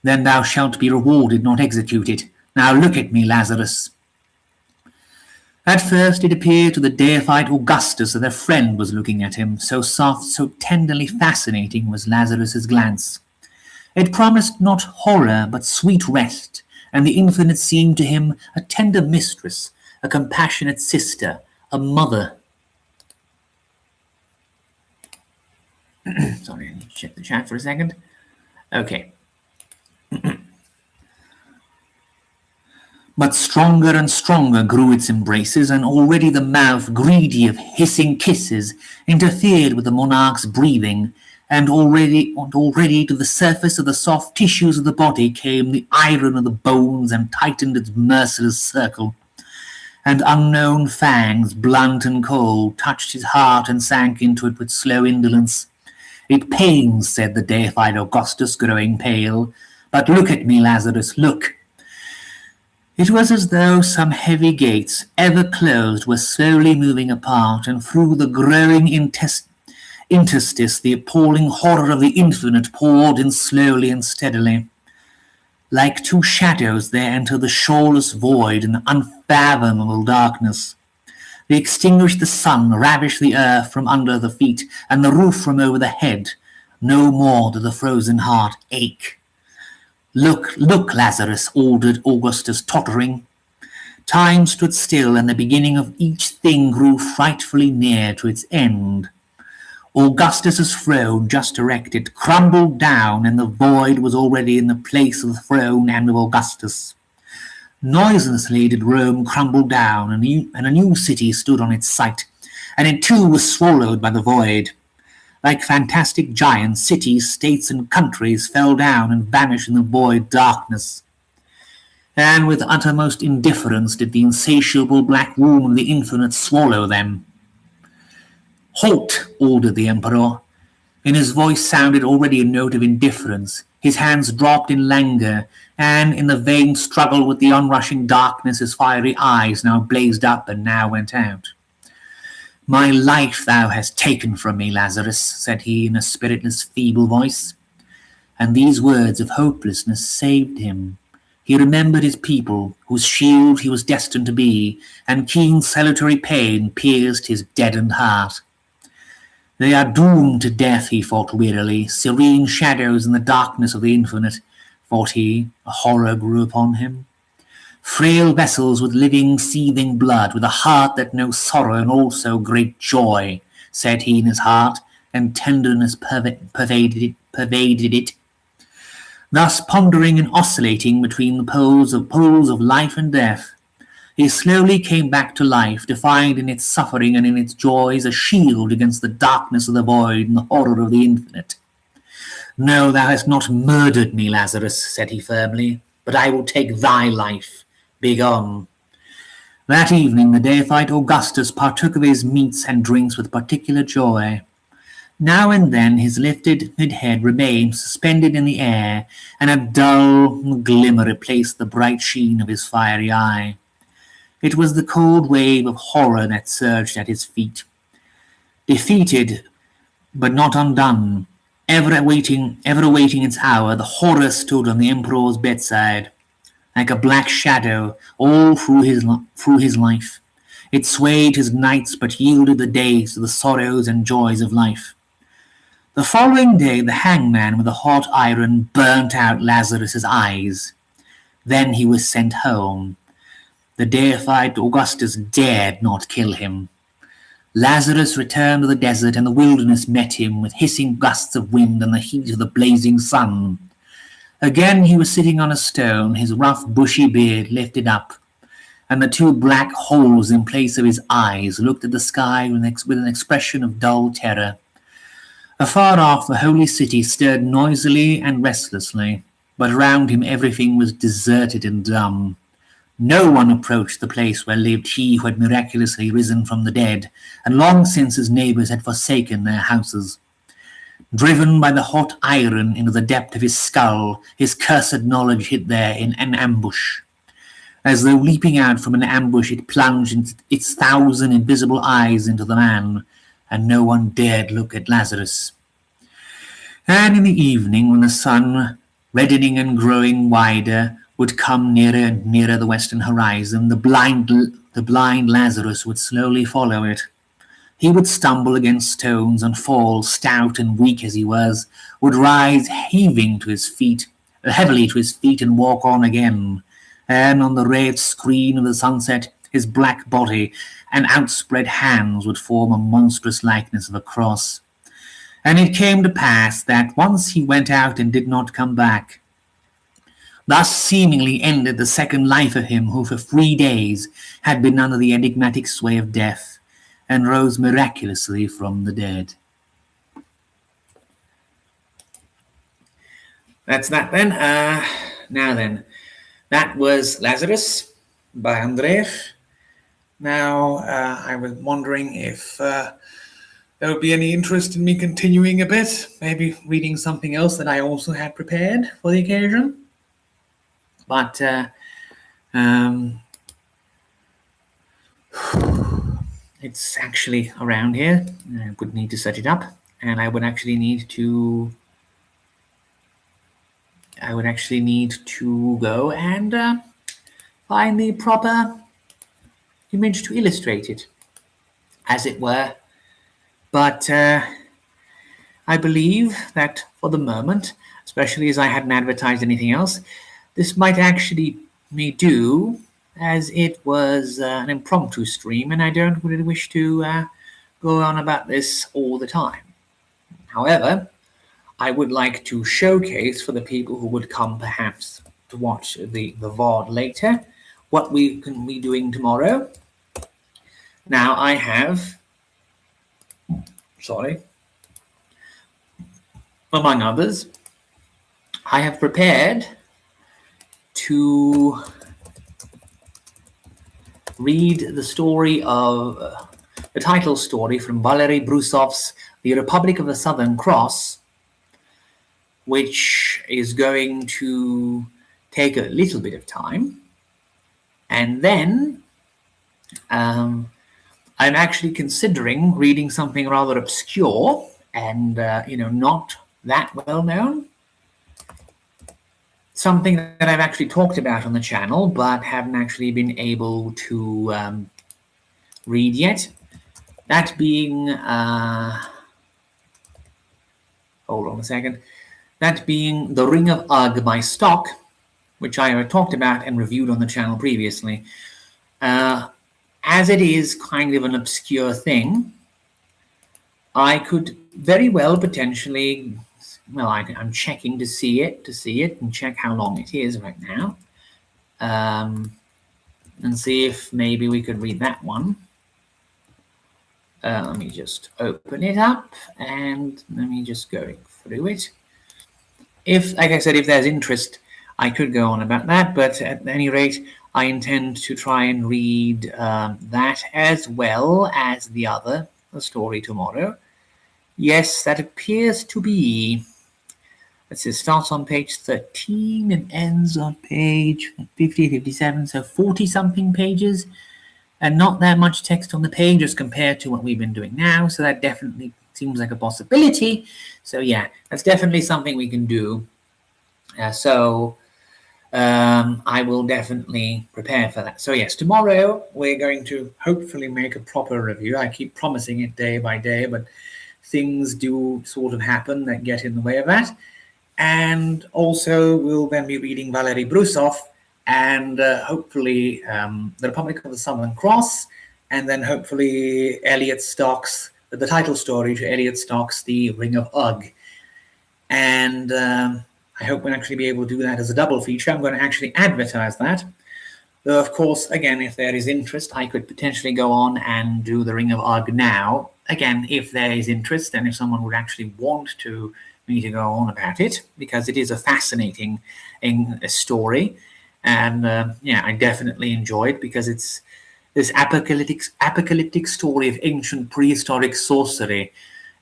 Then thou shalt be rewarded, not executed. Now look at me, Lazarus." At first it appeared to the deified Augustus that a friend was looking at him, so soft, so tenderly fascinating was Lazarus's glance. It promised not horror, but sweet rest, and the infinite seemed to him a tender mistress, a compassionate sister, a mother. Sorry, I need to check the chat for a second. Okay. But stronger and stronger grew its embraces, and already the mouth, greedy of hissing kisses, interfered with the monarch's breathing, and already to the surface of the soft tissues of the body came the iron of the bones and tightened its merciless circle. And unknown fangs, blunt and cold, touched his heart and sank into it with slow indolence. It pains, said the deified Augustus, growing pale. But look at me, Lazarus, look. It was as though some heavy gates, ever closed, were slowly moving apart, and through the growing interstice the appalling horror of the infinite poured in slowly and steadily. Like two shadows there entered the shoreless void and the unfathomable darkness. They extinguished the sun, ravished the earth from under the feet, and the roof from over the head. No more did the frozen heart ache. Look, look, Lazarus, ordered Augustus, tottering. Time stood still, and the beginning of each thing grew frightfully near to its end. Augustus's throne, just erected, crumbled down, and the void was already in the place of the throne and of Augustus. Noiselessly did Rome crumble down, and a new city stood on its site, and it too was swallowed by the void. Like fantastic giants, cities, states, and countries fell down and vanished in the void darkness. And with uttermost indifference did the insatiable black womb of the infinite swallow them. Halt, ordered the emperor. In his voice sounded already a note of indifference. His hands dropped in languor, and in the vain struggle with the onrushing darkness his fiery eyes now blazed up and now went out. My life thou hast taken from me, Lazarus, said he in a spiritless, feeble voice. And these words of hopelessness saved him. He remembered his people, whose shield he was destined to be, and keen salutary pain pierced his deadened heart. They are doomed to death, he thought wearily, serene shadows in the darkness of the infinite, thought he. A horror grew upon him. Frail vessels with living, seething blood, with a heart that knows sorrow and also great joy, said he in his heart, and tenderness pervaded it. Thus pondering and oscillating between the poles of life and death, he slowly came back to life, to find in its suffering and in its joys a shield against the darkness of the void and the horror of the infinite. No, thou hast not murdered me, Lazarus, said he firmly, but I will take thy life. Begone. That evening the deified Augustus partook of his meats and drinks with particular joy. Now and then his lifted mid-head remained suspended in the air, and a dull glimmer replaced the bright sheen of his fiery eye. It was the cold wave of horror that surged at his feet. Defeated, but not undone, ever awaiting its hour, the horror stood on the emperor's bedside. Like a black shadow all through his life. It swayed his nights but yielded the days to the sorrows and joys of life. The following day the hangman with a hot iron burnt out Lazarus's eyes. Then he was sent home. The deified Augustus dared not kill him. Lazarus returned to the desert, and the wilderness met him with hissing gusts of wind and the heat of the blazing sun. Again he was sitting on a stone, his rough bushy beard lifted up, and the two black holes in place of his eyes looked at the sky with an expression of dull terror. Afar off the holy city stirred noisily and restlessly, but around him everything was deserted and dumb. No one approached the place where lived he who had miraculously risen from the dead, and long since his neighbours had forsaken their houses. Driven by the hot iron into the depth of his skull, his cursed knowledge hid there in an ambush. As though leaping out from an ambush, it plunged its 1,000 invisible eyes into the man, and no one dared look at Lazarus. And in the evening, when the sun, reddening and growing wider, would come nearer and nearer the western horizon, the blind Lazarus would slowly follow it. He would stumble against stones and fall, stout and weak as he was, would rise heavily to his feet and walk on again. And on the red screen of the sunset, his black body and outspread hands would form a monstrous likeness of a cross. And it came to pass that once he went out and did not come back. Thus seemingly ended the second life of him who for 3 days had been under the enigmatic sway of death, and rose miraculously from the dead. That's that then. Now then, that was Lazarus by Andreyev. Now, I was wondering if there would be any interest in me continuing a bit, maybe reading something else that I also had prepared for the occasion. But it's actually around here. I would need to set it up, and I would actually need to go and find the proper image to illustrate it, as it were. But I believe that for the moment, especially as I hadn't advertised anything else, this might actually me do, as it was an impromptu stream, and I don't really wish to go on about this all the time. However, I would like to showcase for the people who would come perhaps to watch the VOD later what we can be doing tomorrow. Now I have, among others, I have prepared to read the story of the title story from Valery Brusov's The Republic of the Southern Cross, which is going to take a little bit of time. And then I'm actually considering reading something rather obscure and not that well known. Something that I've actually talked about on the channel, but haven't actually been able to read yet. That being, hold on a second. That being The Ring of Ugg by Stock, which I have talked about and reviewed on the channel previously. As it is kind of an obscure thing, I could very well potentially, well, I'm checking to see it and check how long it is right now, and see if maybe we could read that one. Let me just open it up and let me just go through it. If, like I said, if there's interest, I could go on about that, but at any rate, I intend to try and read that as well as the story tomorrow. Yes, that appears to be, let's see, it starts on page 13 and ends on page 50, 57, so 40-something pages, and not that much text on the page as compared to what we've been doing now, so that definitely seems like a possibility. So yeah, that's definitely something we can do. I will definitely prepare for that. So yes, tomorrow we're going to hopefully make a proper review. I keep promising it day by day, but things do sort of happen that get in the way of that. And also we'll then be reading Valery Brusov and hopefully The Republic of the Southern Cross, and then hopefully Elliot Stock's, the title story to Elliot Stock's The Ring of Ugg. And I hope we'll actually be able to do that as a double feature. I'm going to actually advertise that. Though, of course, again, if there is interest, I could potentially go on and do The Ring of Ugg now. Again, if there is interest and if someone would actually want me to go on about it, because it is a fascinating story. And I definitely enjoy it because it's this apocalyptic story of ancient prehistoric sorcery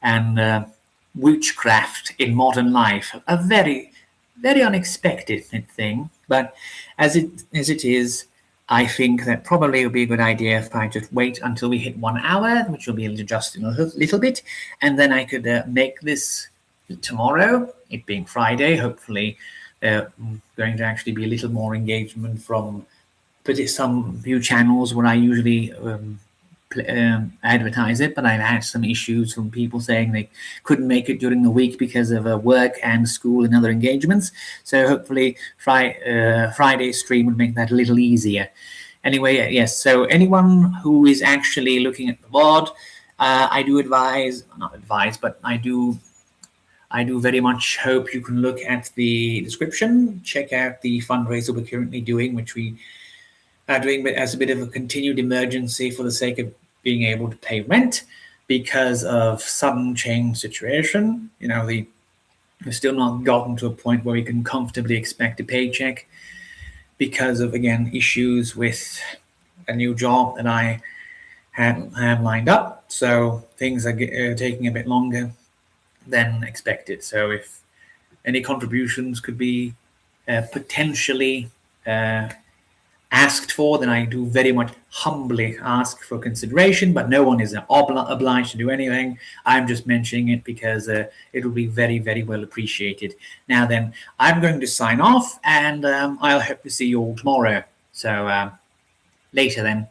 and witchcraft in modern life. A very, very unexpected thing, but as it is, I think that probably it would be a good idea if I just wait until we hit 1 hour, which will be adjusted a little bit, and then I could make this tomorrow, it being Friday. Hopefully going to actually be a little more engagement from some few channels where I usually advertise it, but I've had some issues from people saying they couldn't make it during the week because of work and school and other engagements. So hopefully Friday's stream would make that a little easier. Anyway, yes, so anyone who is actually looking at the VOD, I do advise, not advise, but I do very much hope you can look at the description, check out the fundraiser we're currently doing, which we are doing as a bit of a continued emergency for the sake of being able to pay rent because of sudden change situation. We've still not gotten to a point where we can comfortably expect a paycheck because of, again, issues with a new job that I have lined up. So things are taking a bit longer than expected. So if any contributions could be potentially asked for, then I do very much humbly ask for consideration, but no one is obliged to do anything. I'm just mentioning it because it will be very, very well appreciated. Now then, I'm going to sign off, and I'll hope to see you all tomorrow. So later then.